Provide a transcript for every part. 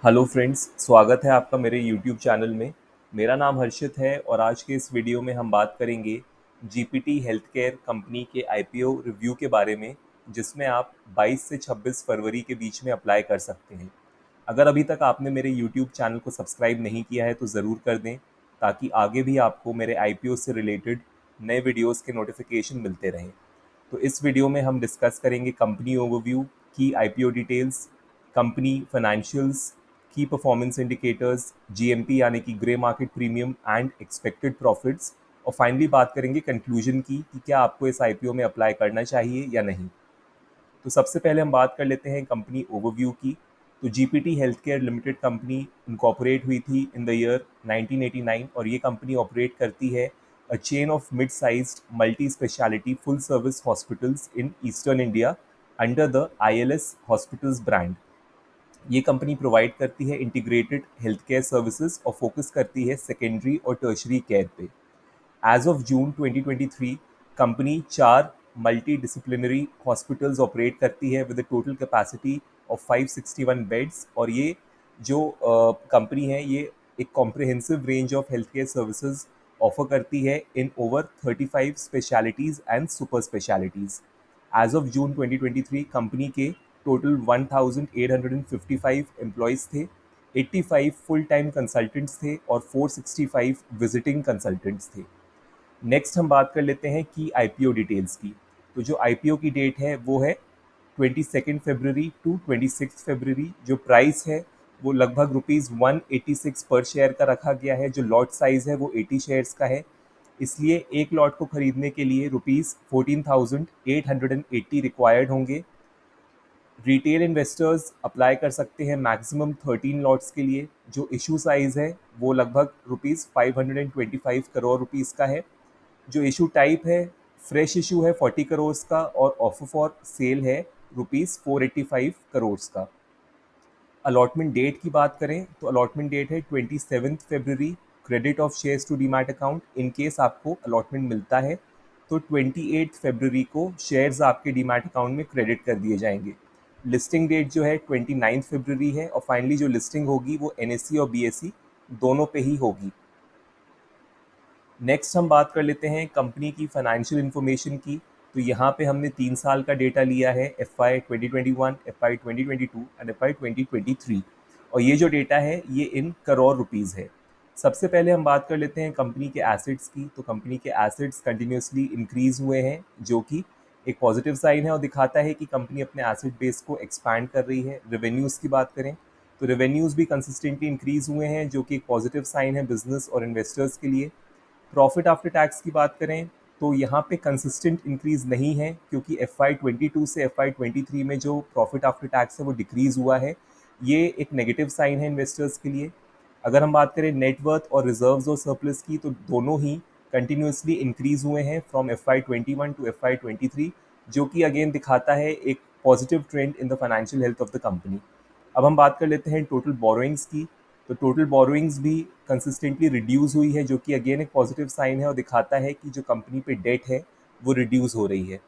Hello friends, स्वागत है आपका मेरे यूट्यूब चैनल में। मेरा नाम हर्षित है और आज के इस वीडियो में हम बात करेंगे जीपीटी हेल्थ केयर कंपनी के आईपीओ रिव्यू के बारे में, जिसमें आप 22 से 26 फरवरी के बीच में अप्लाई कर सकते हैं। अगर अभी तक आपने मेरे यूट्यूब चैनल को सब्सक्राइब नहीं किया है तो ज़रूर कर दें, ताकि आगे भी आपको मेरे आईपीओ से रिलेटेड नए वीडियोज़ के नोटिफिकेशन मिलते रहें। तो इस वीडियो में हम डिस्कस करेंगे कंपनी ओवरव्यू, की आईपीओ डिटेल्स, कंपनी फाइनेंशियल्स, की परफॉर्मेंस इंडिकेटर्स, जीएमपी यानी कि grey market premium and expected profits, और फाइनली बात करेंगे कंक्लूजन की कि क्या आपको इस आईपीओ में अप्लाई करना चाहिए या नहीं। तो सबसे पहले हम बात कर लेते हैं कंपनी ओवरव्यू की। तो GPT health care limited company incorporate हुई थी इन द ईयर 1989 और ये कंपनी ऑपरेट करती है a chain of mid sized multi speciality full service hospitals in eastern India under the ILS hospitals brand. ये company provide करती है integrated health care services और फोकस करती है सेकेंडरी और टर्शरी केयर पे। As of June 2023 company 4 multi disciplinary hospitals operate करती है with total capacity of 561 beds, और ये जो कंपनी है ये एक comprehensive range of health care services offer करती है in over 35 specialities and super specialities. As of June 2023 company के टोटल 1855 एम्प्लॉयज़ थे, 85 फुल टाइम कंसल्टेंट्स थे और 465 विजिटिंग कंसल्टेंट्स थे। नेक्स्ट हम बात कर लेते हैं की आईपीओ डिटेल्स की। तो जो आईपीओ की डेट है वो है 22 फरवरी टू 26 फरवरी। जो प्राइस है वो लगभग ₹186 पर शेयर का रखा गया है। जो लॉट साइज है वो 80 शेयर्स का है, इसलिए एक लॉट को खरीदने के लिए ₹14,880 रिक्वायर्ड होंगे। रिटेल इन्वेस्टर्स अप्लाई कर सकते हैं मैक्सिमम 13 लॉट्स के लिए। जो इशू साइज है वो लगभग ₹525 करोड़ का है। जो इशू टाइप है, फ्रेश इशू है 40 करोड़ का और ऑफर फॉर सेल है ₹485 करोड़ का। अलॉटमेंट डेट की बात करें तो अलॉटमेंट डेट है 27 फरवरी। Credit of shares to demat account, in case आपको अलॉटमेंट मिलता है तो 28 फरवरी को शेयर्स आपके डीमैट अकाउंट में क्रेडिट कर दिए जाएंगे। लिस्टिंग डेट जो है 29 फरवरी है और फाइनली जो लिस्टिंग होगी वो एनएससी और बीएसई दोनों पे ही होगी। नेक्स्ट हम बात कर लेते हैं कंपनी की फाइनेंशियल इन्फॉर्मेशन की। तो यहाँ पे हमने 3 साल का डेटा लिया है, FY 2021, FY 2022 एंड FY 2023, और ये जो डेटा है ये इन करोड़ रुपीज़ है। सबसे पहले हम बात कर लेते हैं कंपनी के एसेट्स की। तो कंपनी के एसेट्स कंटिन्यूसली इंक्रीज हुए हैं, जो कि एक पॉजिटिव साइन है और दिखाता है कि कंपनी अपने एसेट बेस को एक्सपैंड कर रही है। रेवेन्यूज़ की बात करें तो रेवेन्यूज़ भी कंसिस्टेंटली इंक्रीज हुए हैं, जो कि एक पॉजिटिव साइन है बिजनेस और इन्वेस्टर्स के लिए। प्रॉफिट आफ्टर टैक्स की बात करें तो यहाँ पे कंसिस्टेंट इंक्रीज नहीं है, क्योंकि FY 22 से FY 23 में जो प्रॉफिट आफ्टर टैक्स है वो डिक्रीज हुआ है। ये एक नेगेटिव साइन है इन्वेस्टर्स के लिए। अगर हम बात करें नेटवर्थ और रिजर्व्स और सरप्लस की, तो दोनों ही कंटिन्यूसली इंक्रीज हुए हैं फ्रॉम FY 21 टू FY 23, जो कि अगेन दिखाता है एक positive trend in the financial health of the company. अब हम बात कर लेते हैं टोटल बोरोइंग्स की। तो टोटल बोरोइंग्स भी कंसिस्टेंटली रिड्यूस हुई है, जो कि अगेन एक पॉजिटिव साइन है और दिखाता है कि जो कंपनी पे डेट है वो रिड्यूस हो रही है।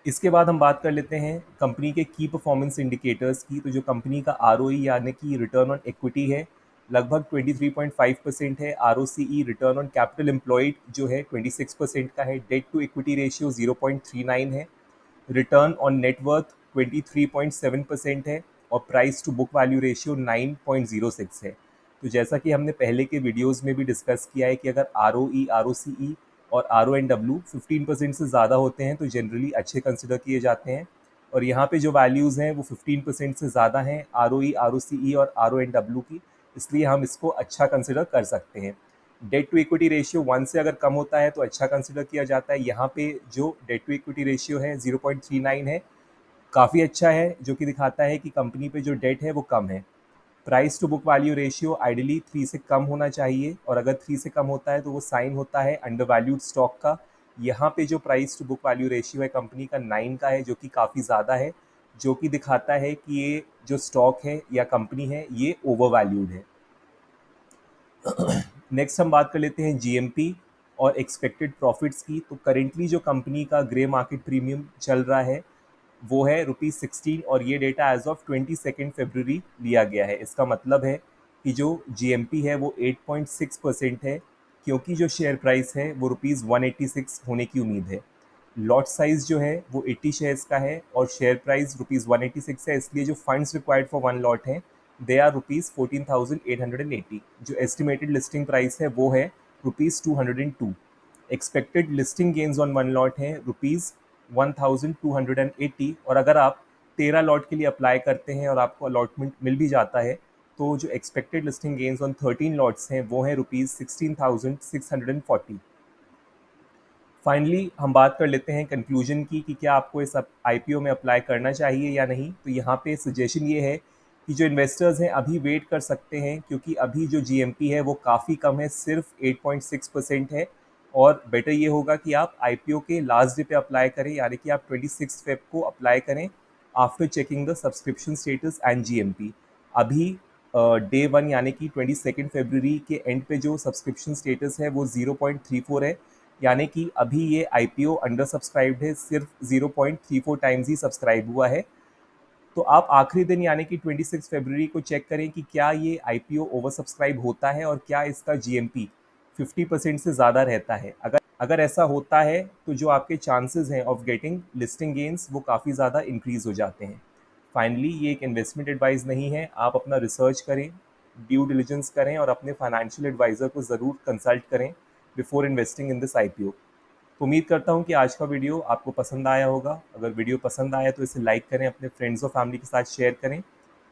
इसके बाद हम बात कर लेते हैं कंपनी के की परफॉर्मेंस इंडिकेटर्स की। तो जो कंपनी का आरओई यानी कि रिटर्न ऑन इक्विटी है लगभग 23.5% है। ROCE return on capital employed जो है 26% का है। डेट टू इक्विटी रेशियो 0.39 है। रिटर्न ऑन नेटवर्थ 23.7% है और price to book value ratio 9.06 है। तो जैसा कि हमने पहले के वीडियोस में भी डिस्कस किया है कि अगर आर ओ ई, आर ओ सी ई और आर ओ एन डब्ल्यू 15% से ज़्यादा होते हैं तो जनरली अच्छे कंसिडर किए जाते हैं, और यहाँ पे जो वैल्यूज़ हैं वो 15% से ज़्यादा हैं आर ओ ई, आर ओ सी ई और आर ओ एन डब्ल्यू की, इसलिए हम इसको अच्छा कंसिडर कर सकते हैं। डेट टू इक्विटी रेशियो 1 से अगर कम होता है तो अच्छा कंसिडर किया जाता है। यहाँ पे जो डेट टू इक्विटी रेशियो है 0.39 है, काफ़ी अच्छा है, जो कि दिखाता है कि कंपनी पे जो डेट है वो कम है। Price to book value ratio ideally 3 से कम होना चाहिए, और अगर 3 से कम होता है तो वो साइन होता है अंडर वैल्यूड स्टॉक का। यहाँ पे जो price to book value ratio है कंपनी का 9 का है, जो कि काफ़ी ज़्यादा है, जो कि दिखाता है कि ये जो स्टॉक है या कंपनी है ये ओवर वैल्यूड है। नेक्स्ट हम बात कर लेते हैं जीएमपी और एक्सपेक्टेड प्रॉफिट्स की। तो करेंटली जो कंपनी का ग्रे मार्केट प्रीमियम चल रहा है वो है ₹16 और ये डेटा एज ऑफ 22 फरवरी लिया गया है। इसका मतलब है कि जो GMP है वो 8.6% है, क्योंकि जो शेयर प्राइस है वो ₹186 होने की उम्मीद है। लॉट साइज जो है वो 80 शेयर्स का है और शेयर प्राइस ₹186 है, इसलिए जो funds required for one lot हैं दे आर ₹14,880। जो एस्टिमेटेड लिस्टिंग प्राइस है वो है ₹202। Expected listing gains on one lot है ₹1280। और अगर आप 13 लॉट के लिए अप्लाई करते हैं और आपको अलॉटमेंट मिल भी जाता है तो जो expected listing gains on 13 lots हैं वो हैं ₹16,640। फाइनली हम बात कर लेते हैं कंक्लूजन की कि क्या आपको इस IPO में अप्लाई करना चाहिए या नहीं। तो यहाँ पे सजेशन ये है कि जो इन्वेस्टर्स हैं अभी वेट कर सकते हैं, क्योंकि अभी जो GMP है वो काफ़ी कम है, सिर्फ 8.6% है। और बेटर ये होगा कि आप IPO के लास्ट डे पे अप्लाई करें, यानी कि आप 26 फेब को अप्लाई करें after checking the subscription status and GMP। अभी डे वन यानी कि 22 फरवरी के एंड पे जो सब्सक्रिप्शन स्टेटस है वो 0.34 है, यानी कि अभी ये IPO अंडर सब्सक्राइब्ड है, सिर्फ 0.34 टाइम्स ही सब्सक्राइब हुआ है। तो आप आखिरी दिन यानी कि 26 फरवरी को चेक करें कि क्या ये IPO ओवर सब्सक्राइब होता है और क्या इसका GMP 50% से ज़्यादा रहता है। अगर अगर ऐसा होता है तो जो आपके चांसेस हैं ऑफ गेटिंग लिस्टिंग गेन्स वो काफ़ी ज़्यादा इंक्रीज़ हो जाते हैं। फाइनली ये एक इन्वेस्टमेंट एडवाइस नहीं है, आप अपना रिसर्च करें, ड्यू डिलिजेंस करें और अपने फाइनेंशियल एडवाइज़र को ज़रूर कंसल्ट करें before investing in this IPO। तो उम्मीद करता हूँ कि आज का वीडियो आपको पसंद आया होगा। अगर वीडियो पसंद आया तो इसे लाइक करें, अपने फ्रेंड्स और फैमिली के साथ शेयर करें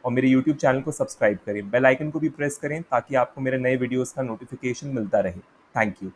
और मेरे यूट्यूब चैनल को सब्सक्राइब करें। बेल आइकन को भी प्रेस करें ताकि आपको मेरे नए वीडियोज़ का नोटिफिकेशन मिलता रहे। Thank you.